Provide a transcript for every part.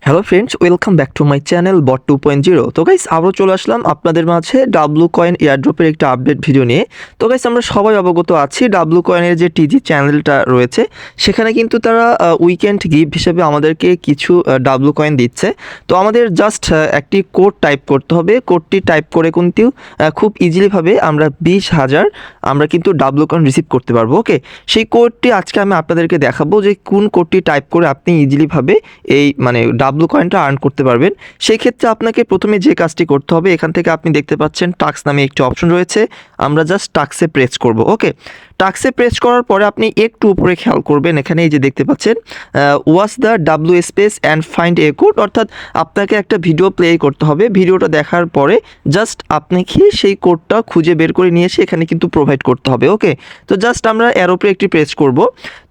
Hello friends, welcome back to my channel bot 2.0। তো guys আবারও চলে আসলাম আপনাদের মাঝে ডাব্লু কয়েন এয়ারড্রপের একটা আপডেট ভিডিও নিয়ে। তো গাইস আমরা সবাই অবগত আছি ডাব্লু কয়েনের যে টিজি চ্যানেলটা রয়েছে সেখানে কিন্তু তারা উইকেন্ড গিফট হিসেবে আমাদেরকে কিছু ডাব্লু কয়েন দিচ্ছে। তো আমাদের জাস্ট একটি কোড টাইপ করতে হবে। কোডটি টাইপ করে কিন্তু খুব ইজিলিভাবে আমরা 20,000 আমরা কিন্তু ডাব্লু কয়েন রিসিভ করতে পারবো। ওকে, সেই কোডটি আজকে আমি আপনাদেরকে দেখাবো যে কোন কোডটি টাইপ করে আপনি ইজিলিভাবে এই মানে ডাব্লু কয়েনটা আর্ন করতে পারবেন। সেই ক্ষেত্রে আপনাকে প্রথমে যে কাজটি করতে হবে, এখান থেকে আপনি দেখতে পাচ্ছেন টাস্ক নামে একটি অপশন রয়েছে। আমরা জাস্ট টাস্কে প্রেস করব। ওকে, টাস্কে প্রেস করার পরে আপনি একটু উপরে খেয়াল করবেন, এখানে এই যে দেখতে পাচ্ছেন watch the W space and find a code, অর্থাৎ আপনাকে একটা ভিডিও প্লে করতে হবে। ভিডিওটা দেখার পরে জাস্ট আপনাকে সেই কোডটা খুঁজে বের করে নিয়ে এসে এখানে কিন্তু প্রোভাইড করতে হবে। ওকে, তো জাস্ট আমরা এর উপরে একটি প্রেস করব।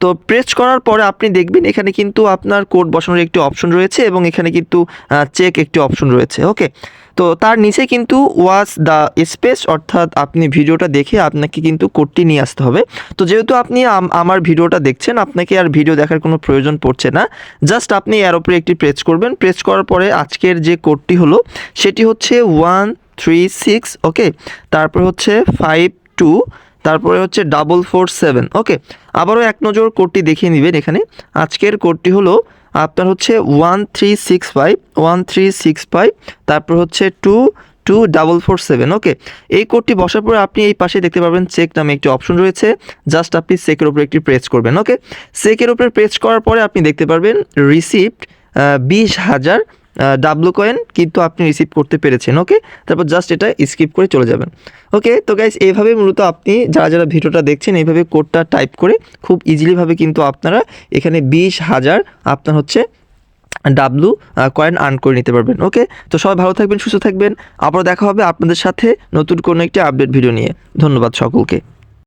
তো প্রেস করার পরে আপনি দেখবেন এখানে কিন্তু আপনার কোড বসানোর একটি অপশন রয়েছে এবং এখানে কিন্তু চেক একটি অপশন রয়েছে। ওকে, তো তার নিচে কিন্তু ওয়াচ দ্য স্পেস, অর্থাৎ আপনি ভিডিওটা দেখে আপনাকে কিন্তু কোডটি নিয়ে আসতে হবে। তো যেহেতু আপনি আমার ভিডিওটা দেখছেন, আপনাকে আর ভিডিও দেখার কোনো প্রয়োজন পড়ছে না। জাস্ট আপনি এর উপরে একটি প্রেস করবেন। প্রেস করার পরে আজকের যে কোডটি হলো সেটি হচ্ছে 136। ওকে, তারপর হচ্ছে 52, তারপরে হচ্ছে 447। ওকে, আবারও এক নজর কোডটি দেখিয়ে নেবেন। এখানে আজকের কোডটি হলো আপনার হচ্ছে 1365, তারপর হচ্ছে 22447। ওকে, এই কোডটি বসার পরে আপনি এই পাশে দেখতে পাবেন চেক নামে একটি অপশন রয়েছে। জাস্ট আপনি চেকের উপরে একটি প্রেস করবেন। ওকে, চেকের উপরে প্রেস করার পরে আপনি দেখতে পারবেন রিসিপ্ট 20,000 ডাব্লু কয়েন কিন্তু আপনি রিসিভ করতে পেরেছেন। ওকে, তারপর জাস্ট এটা স্কিপ করে চলে যাবেন। ওকে, তো গাইস এইভাবে মূলত আপনি যারা ভিডিওটা দেখছেন এইভাবে কোডটা টাইপ করে খুব ইজিলিভাবে কিন্তু আপনারা এখানে 20,000 আপনার হচ্ছে ডাব্লু কয়েন আর্ন করে নিতে পারবেন। ওকে, তো সবাই ভালো থাকবেন, সুস্থ থাকবেন। আবার দেখা হবে আপনাদের সাথে নতুন কোনো একটি আপডেট ভিডিও নিয়ে। ধন্যবাদ সকলকে।